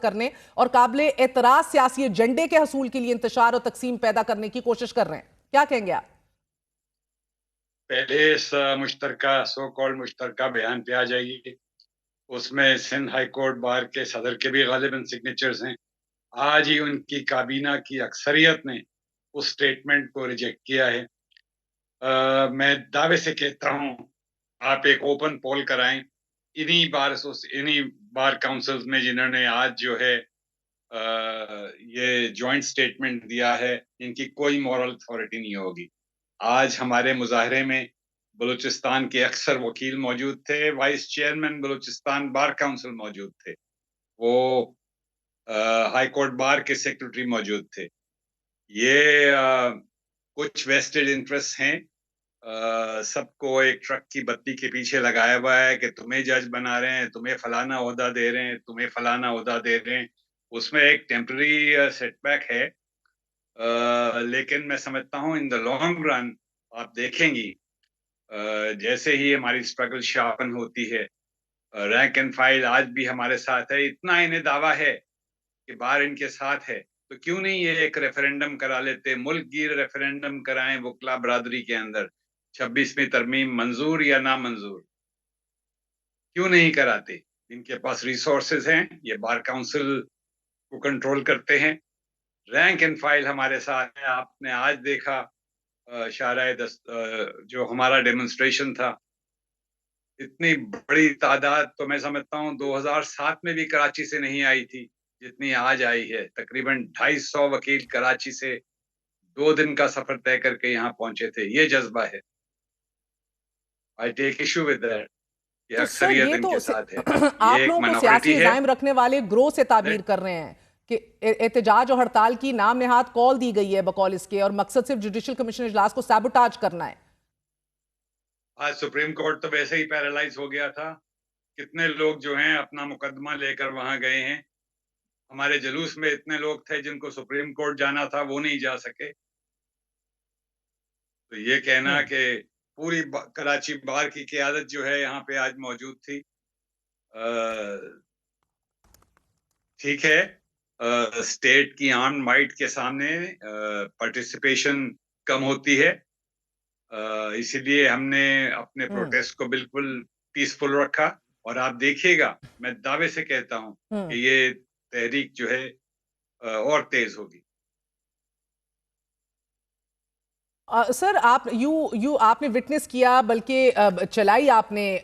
کرنے اور قابل اعتراض سیاسی ایجنڈے کے حصول کے لیے انتشار اور تقسیم پیدا کرنے کی کوشش کر رہے ہیں. کیا کہیں گے آپ؟ پہلے اس مشترکہ سو کال مشترکہ بیان پہ آ جائیے. اس میں سندھ ہائی کورٹ بار کے صدر کے بھی غالباً سگنیچرز ہیں. آج ہی ان کی کابینہ کی اکثریت نے اس سٹیٹمنٹ کو ریجیکٹ کیا ہے. میں دعوے سے کہتا ہوں آپ ایک اوپن پول کرائیں انہی بار کاؤنسلز میں جنہوں نے آج جو ہے یہ جوائنٹ سٹیٹمنٹ دیا ہے، ان کی کوئی مورل اتھارٹی نہیں ہوگی. آج ہمارے مظاہرے میں بلوچستان کے اکثر وکیل موجود تھے، وائس چیئرمین بلوچستان بار کاؤنسل موجود تھے، وہ ہائی کورٹ بار کے سیکرٹری موجود تھے. یہ کچھ ویسٹڈ انٹرسٹ ہیں، سب کو ایک ٹرک کی بتی کے پیچھے لگایا ہوا ہے کہ تمہیں جج بنا رہے ہیں، تمہیں فلانا عہدہ دے رہے ہیں، تمہیں فلانا عہدہ دے رہے ہیں. اس میں ایک ٹیمپرری سیٹ بیک ہے، لیکن میں سمجھتا ہوں ان دا لانگ رن آپ دیکھیں گی جیسے ہی ہماری اسٹرگل شارپن ہوتی ہے. رینک اینڈ فائل آج بھی ہمارے ساتھ ہے، اتنا انہیں دعویٰ ہے کہ بار ان کے ساتھ ہے، تو کیوں نہیں یہ ایک ریفرینڈم کرا لیتے، ملک گیر ریفرینڈم کرائیں وکلا برادری کے اندر، 26ویں ترمیم منظور یا نامنظور، کیوں نہیں کراتے؟ ان کے پاس ریسورسز ہیں، یہ بار کاؤنسل کو کنٹرول کرتے ہیں. رینک اینڈ فائل ہمارے ساتھ ہے. آپ نے آج دیکھا شاہراہ جو ہمارا ڈیمونسٹریشن تھا، اتنی بڑی تعداد تو میں سمجھتا ہوں 2007 میں بھی کراچی سے نہیں آئی تھی جتنی آج آئی ہے. تقریباً 250 وکیل کراچی سے 2 دن کا سفر طے کر کے یہاں پہنچے تھے. یہ جذبہ ہے. I take issue with that. یہ تو سر اکثریت یہ ان تو کے ساتھ ہے، یہ آپ ایک لوگوں کو سیاسی منورٹی ہے. عزائم رکھنے والے گروہ سے تعبیر کر رہے ہیں کہ احتجاج اور ہڑتال کی نام نہاد کال دی گئی ہے بقول اس کے، اور مقصد صرف جوڈیشل کمیشن اجلاس کو سیبوٹاج کرنا ہے. آج سپریم کورٹ تو ویسے ہی پیرالائز ہو گیا تھا. کتنے لوگ جو ہیں اپنا مقدمہ لے کر وہاں گئے ہیں. ہمارے جلوس میں اتنے لوگ تھے جن کو سپریم کورٹ جانا تھا، وہ نہیں جا سکے. تو یہ کہنا کہ پوری کراچی بار کی قیادت جو ہے یہاں پہ آج موجود تھی، ٹھیک ہے، اسٹیٹ کی آرم مائٹ کے سامنے پارٹیسپیشن کم ہوتی ہے، اسی لیے ہم نے اپنے پروٹیسٹ کو بالکل پیسفل رکھا. اور آپ دیکھیے گا، میں دعوے سے کہتا ہوں کہ یہ تحریک جو ہے اور تیز ہوگی. سر آپ آپ نے وٹنس کیا، بلکہ چلائی آپ نے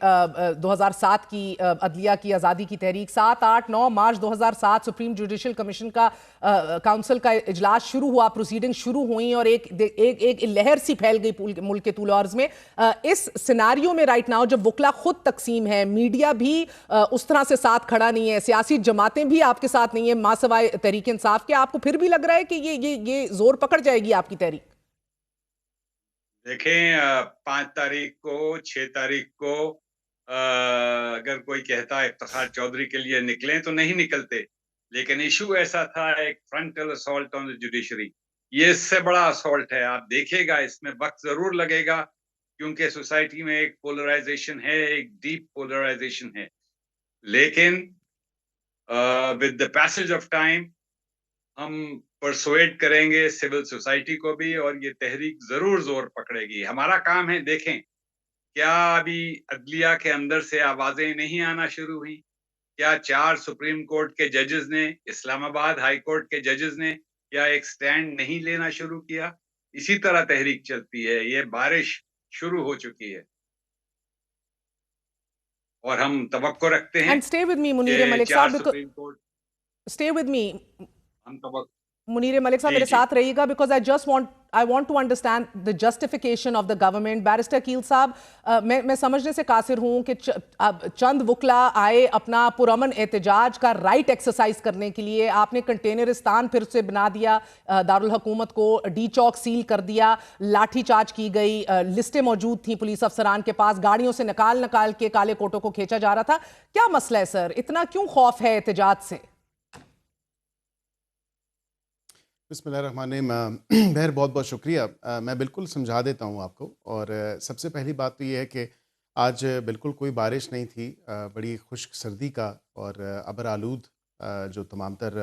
2007 کی عدلیہ کی آزادی کی تحریک. 7، 8، 9 مارچ 2007 سپریم جوڈیشل کمیشن کا کاؤنسل کا اجلاس شروع ہوا، پروسیڈنگ شروع ہوئیں اور ایک لہر سی پھیل گئی ملک کے طول و عرض میں. اس سیناریو میں رائٹ ناؤ جب وکلا خود تقسیم ہے، میڈیا بھی اس طرح سے ساتھ کھڑا نہیں ہے، سیاسی جماعتیں بھی آپ کے ساتھ نہیں ہیں ماں سوائے تحریک انصاف کے، آپ کو پھر بھی لگ رہا ہے کہ یہ زور پکڑ جائے گی آپ کی تحریک؟ دیکھیں 5 تاریخ کو 6 تاریخ کو اگر کوئی کہتا ہے افتخار چودھری کے لیے نکلیں تو نہیں نکلتے، لیکن ایشو ایسا تھا، ایک فرنٹل اسالٹ آن دی جوڈیشری. یہ اس سے بڑا اسالٹ ہے. آپ دیکھے گا اس میں وقت ضرور لگے گا، کیونکہ سوسائٹی میں ایک پولرائزیشن ہے، ایک ڈیپ پولرائزیشن ہے. لیکن with the passage of time ہم پرسویٹ کریں گے سول سوسائٹی کو بھی، اور یہ تحریک ضرور زور پکڑے گی. ہمارا کام ہے، دیکھیں کیا ابھی عدلیہ کے اندر سے آوازیں نہیں آنا شروع ہوئی؟ کیا 4 سپریم کورٹ کے ججز نے، اسلام آباد ہائی کورٹ کے ججز نے کیا ایک سٹینڈ نہیں لینا شروع کیا؟ اسی طرح تحریک چلتی ہے. یہ بارش شروع ہو چکی ہے اور ہم توقع رکھتے ہیں and stay with me Munir کہ ملک 4 صاحب، supreme court stay with me ہم توقع. منیر ملک صاحب میرے ساتھ رہیے گا، because I want to understand the justification of the government. Barrister کیل صاحب، میں سمجھنے سے قاصر ہوں کہ چند وکلا آئے اپنا پرامن احتجاج کا رائٹ ایکسرسائز کرنے کے لیے، آپ نے کنٹینرستان پھر سے بنا دیا، دارالحکومت کو ڈی چوک سیل کر دیا، لاٹھی چارج کی گئی، لسٹیں موجود تھیں پولیس افسران کے پاس، گاڑیوں سے نکال کے کالے کوٹوں کو کھینچا جا رہا تھا. کیا مسئلہ ہے سر؟ اتنا کیوں خوف ہے احتجاج سے؟ بسم اللہ الرحمن الرحیم. بہر بہت بہت شکریہ. میں بالکل سمجھا دیتا ہوں آپ کو. اور سب سے پہلی بات تو یہ ہے کہ آج بالکل کوئی بارش نہیں تھی، بڑی خشک سردی کا اور ابر آلود جو تمام تر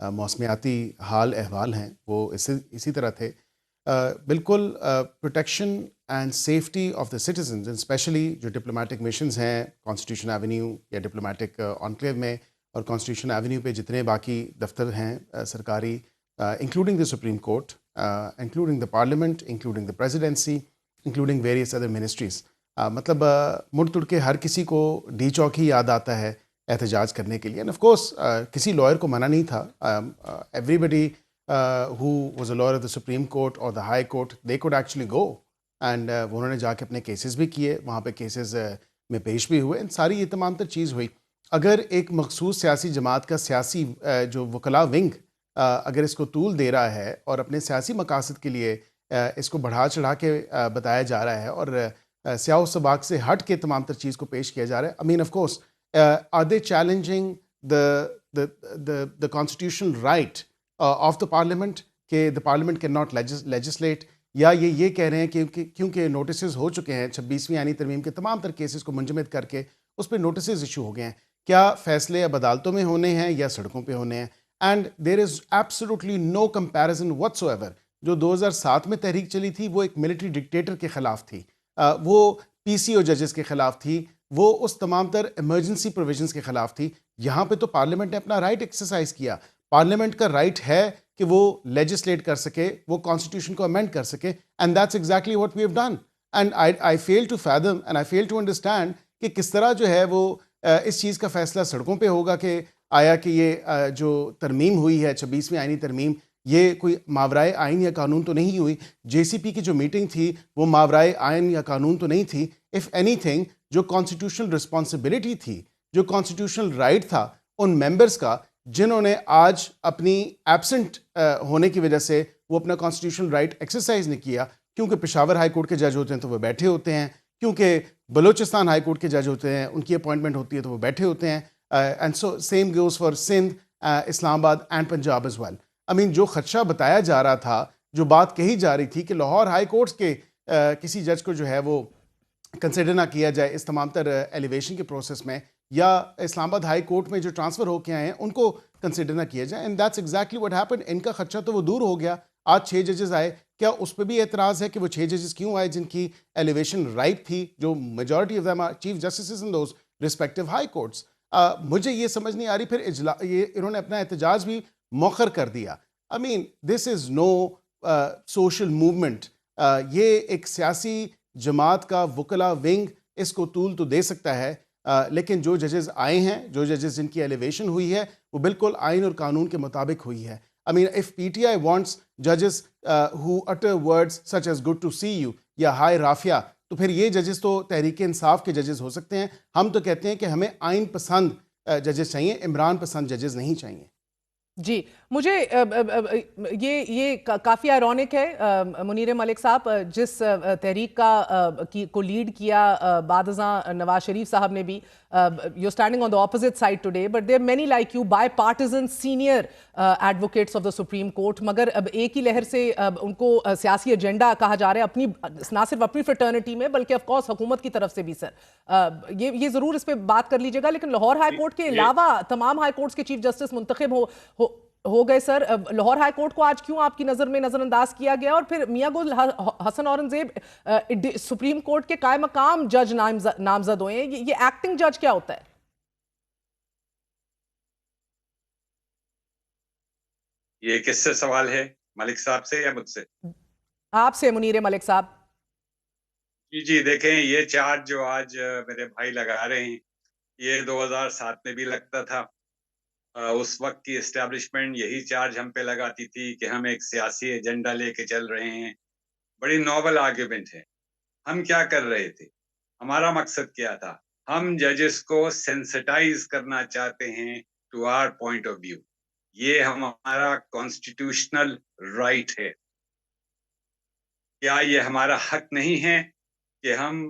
موسمیاتی حال احوال ہیں وہ اسی طرح تھے. بالکل protection and safety of the citizens, especially جو ڈپلومیٹک مشنز ہیں کانسٹیٹیوشن ایونیو یا ڈپلومیٹک انکلیو میں اور کانسٹیٹیوشن ایونیو پہ جتنے باقی دفتر ہیں سرکاری، including the supreme court, including the parliament, including the presidency, including various other ministries. مطلب مڑ تڑ کے ہر کسی کو ڈی چوک ہی یاد آتا ہے احتجاج کرنے کے لیے. اینڈ آف کورس کسی لائر کو منع نہیں تھا. Everybody who was a lawyer of the Supreme Court or the High Court, they could actually go and انہوں نے جا کے اپنے کیسز بھی کیے، وہاں پہ کیسز میں پیش بھی ہوئے. ساری یہ تمام تر چیز ہوئی. اگر ایک مخصوص سیاسی جماعت کا سیاسی جو وکلاء ونگ اگر اس کو طول دے رہا ہے اور اپنے سیاسی مقاصد کے لیے اس کو بڑھا چڑھا کے بتایا جا رہا ہے اور سیاہ و سباق سے ہٹ کے تمام تر چیز کو پیش کیا جا رہا ہے، I mean of course are they challenging the constitutional right of the parliament کہ دا پارلیمنٹ کین ناٹ لیجسلیٹ، یا یہ کہہ رہے ہیں کہ کیونکہ نوٹسز ہو چکے ہیں 26ویں آئینی ترمیم کے تمام تر کیسز کو منجمد کر کے اس پہ نوٹسز ایشو ہو گئے ہیں، کیا فیصلے اب عدالتوں میں ہونے ہیں یا سڑکوں پہ ہونے ہیں؟ And there is absolutely no comparison whatsoever. جو 2007 میں تحریک چلی تھی وہ ایک ملٹری ڈکٹیٹر کے خلاف تھی، وہ پی سی او ججز کے خلاف تھی، وہ اس تمام تر ایمرجنسی پروویژنس کے خلاف تھی. یہاں پہ تو پارلیمنٹ نے اپنا رائٹ ایکسرسائز کیا. پارلیمنٹ کا رائٹ ہے کہ وہ لیجسلیٹ کر سکے، وہ کانسٹیٹیوشن کو امینڈ کر سکے، and that's exactly what we have done. And I fail to fathom and I fail to understand کہ کس طرح جو ہے وہ اس چیز کا فیصلہ سڑکوں پہ ہوگا کہ آیا کہ یہ جو ترمیم ہوئی ہے 26ویں آئینی ترمیم، یہ کوئی ماورائے آئین یا قانون تو نہیں ہوئی. جے سی پی کی جو میٹنگ تھی وہ ماورائے آئین یا قانون تو نہیں تھی. اف اینی تھنگ جو کانسٹیٹیوشنل رسپانسبلٹی تھی، جو کانسٹیٹیوشنل رائٹ تھا ان ممبرس کا، جنہوں نے آج اپنی ایبسنٹ ہونے کی وجہ سے وہ اپنا کانسٹیٹیوشنل رائٹ ایکسرسائز نہیں کیا، کیونکہ پشاور ہائی کورٹ کے جج ہوتے ہیں تو وہ بیٹھے ہوتے ہیں، کیونکہ بلوچستان ہائی کورٹ کے جج ہوتے ہیں ان کی اپوائنٹمنٹ ہوتی ہے تو وہ بیٹھے ہوتے ہیں. And so same goes for Sindh, Islamabad and Punjab as well. I mean جو خدشہ بتایا جا رہا تھا، جو بات کہی جا رہی تھی کہ لاہور ہائی کورٹس کے کسی جج کو جو ہے وہ کنسیڈر نہ کیا جائے اس تمام تر ایلیویشن کے پروسیس میں، یا اسلام آباد ہائی کورٹ میں جو ٹرانسفر ہو کے آئے ہیں ان کو کنسیڈر نہ کیا جائے. And that's exactly what happen. ان کا خدشہ تو وہ دور ہو گیا. آج 6 ججز آئے، کیا اس پہ بھی اعتراض ہے کہ وہ 6 ججز کیوں آئے جن کی ایلیویشن رائٹ تھی، جو majority of them are chief justices in those respective high courts? مجھے یہ سمجھ نہیں آ رہی. پھر یہ انہوں نے اپنا احتجاج بھی مؤخر کر دیا. آئی مین دس از نو سوشل موومنٹ. یہ ایک سیاسی جماعت کا وکلا ونگ اس کو طول تو دے سکتا ہے، لیکن جو ججز آئے ہیں، جو ججز جن کی ایلیویشن ہوئی ہے، وہ بالکل آئین اور قانون کے مطابق ہوئی ہے. I mean, if PTI wants judges who utter words such as good to see you یا ہائے رافیہ، تو پھر یہ ججز تو تحریک انصاف کے ججز ہو سکتے ہیں. ہم تو کہتے ہیں کہ ہمیں آئین پسند ججز چاہیے، عمران پسند ججز نہیں چاہیے. جی، مجھے یہ کافی آئرونک ہے منیر ملک صاحب، جس تحریک کو لیڈ کیا بعد ازاں نواز شریف صاحب نے بھی. you're standing on the opposite side today, but there are many like you bipartisan senior advocates of the Supreme Court. مگر اب ایک ہی لہر سے ان کو سیاسی ایجنڈا کہا جا رہا ہے، اپنی نہ صرف اپنی فرٹرنٹی میں بلکہ آف کورس حکومت کی طرف سے بھی. سر یہ ضرور اس پہ بات کر لیجیے گا، لیکن لاہور ہائی کورٹ کے علاوہ تمام ہائی کورٹس کے چیف جسٹس منتخب ہو گئے. سر لاہور ہائی کورٹ کو آج کیوں آپ کی نظر میں نظر انداز کیا گیا؟ اور پھر میاں گل حسن اورنگزیب سپریم کورٹ کے قائم مقام جج نامزد ہوئے ہیں، یہ ایکٹنگ جج کیا ہوتا ہے؟ یہ کس سے سوال ہے، ملک صاحب سے یا مجھ سے؟ آپ سے منیر ملک صاحب. جی دیکھیں، یہ چارج جو آج میرے بھائی لگا رہے ہیں، یہ 2007 میں بھی لگتا تھا. اس وقت کی اسٹیبلشمنٹ یہی چارج ہم پہ لگاتی تھی کہ ہم ایک سیاسی ایجنڈا لے کے چل رہے ہیں. بڑی نوبل آرگیومنٹ ہے. ہم کیا کر رہے تھے؟ ہمارا مقصد کیا تھا؟ ہم ججز کو سینسٹائز کرنا چاہتے ہیں to our point of view. یہ ہمارا کانسٹیٹیوشنل رائٹ ہے. کیا یہ ہمارا حق نہیں ہے کہ ہم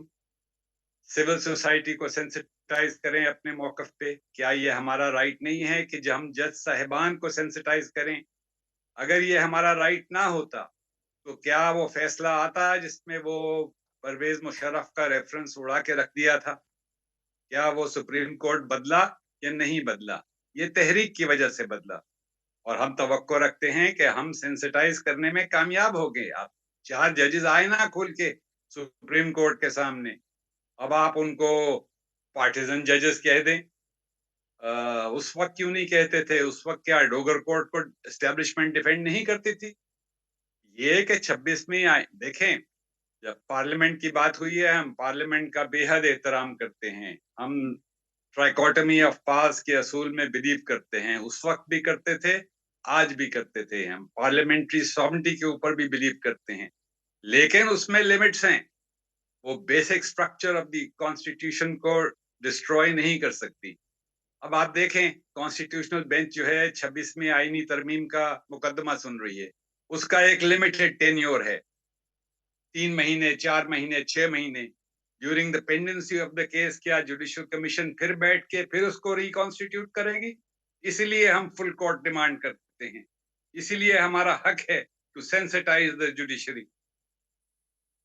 سول سوسائٹی کو سینسٹائز کریں اپنے موقف پہ؟ کیا یہ ہمارا رائٹ نہیں ہے کہ ہم جج صاحبان کو سینسٹائز کریں؟ اگر یہ ہمارا رائٹ نہ ہوتا تو کیا وہ فیصلہ آتا جس میں وہ پرویز مشرف کا ریفرنس اڑا کے رکھ دیا تھا؟ کیا وہ سپریم کورٹ بدلا یا نہیں بدلا؟ یہ تحریک کی وجہ سے بدلا، اور ہم توقع رکھتے ہیں کہ ہم سینسٹائز کرنے میں کامیاب ہو گئے. آپ 4 ججز آئے نا کھول کے سپریم کورٹ کے سامنے، اب آپ ان کو پارٹیزن ججز کہہ دیں. اس وقت کیوں نہیں کہتے تھے؟ اس وقت کیا ڈوگر کورٹ کو اسٹیبلشمنٹ ڈیفینڈ نہیں کرتی تھی؟ یہ کہ 26 آئے. دیکھیں، جب پارلیمنٹ کی بات ہوئی ہے، ہم پارلیمنٹ کا بے حد احترام کرتے ہیں. ہم ٹرائیکوٹمی آف پاورز کے اصول میں بلیو کرتے ہیں، اس وقت بھی کرتے تھے، آج بھی کرتے تھے. ہم پارلیمنٹری سوورنٹی کے اوپر بھی بلیو کرتے ہیں، لیکن اس میں لمٹس ہیں. وہ basic structure of the constitution کو ڈسٹروائے نہیں کر سکتی. اب آپ دیکھیں، کانسٹیٹیوشنل بینچ جو ہے 26ویں آئینی ترمیم کا مقدمہ سن رہی ہے، اس کا ایک لمیٹڈ ٹینیور ہے، 3 مہینے، 4 مہینے، 6 مہینے. During the pendency of the case کیا جوڈیشل کمیشن پھر بیٹھ کے پھر اس کو ریکانسٹیٹیوٹ کرے گی؟ اسی لیے ہم فل کورٹ ڈیمانڈ کرتے ہیں، اسی لیے ہمارا حق ہے to sensitise the judiciary.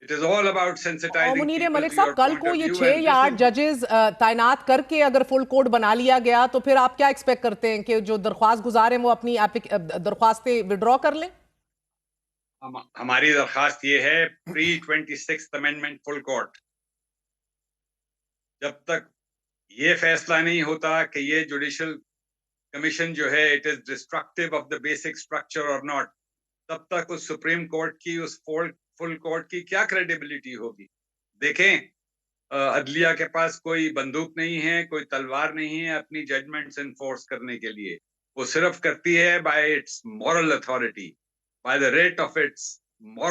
It is all about sensitizing Munir people ملک to صاحب، your کل point کو of یہ view, 6 and یا this 8 is ججز تعینات کر کے اگر فل کوڈ بنا لیا گیا تو پھر آپ کیا ایکسپیکٹ کرتے ہیں کہ جو درخواست گزار ہیں وہ اپنی درخواستیں وڈرا کر لیں؟ ہماری درخواست یہ ہے، پری 26th امینڈمنٹ فل کورٹ. جب تک یہ فیصلہ نہیں ہوتا کہ یہ جوڈیشل کمیشن جو ہے it is destructive of the basic structure اور ناٹ، تب تک اس سپریم کورٹ کی، اس فل کورٹ کی کیا کریڈیبلٹی ہوگی؟ دیکھیں، عدلیہ کے پاس کوئی بندوق نہیں ہے، کوئی تلوار نہیں ہے اپنی ججمنٹس انفورس کرنے کے لیے. وہ صرف کرتی ہے by it's moral authority, by the rate of its moral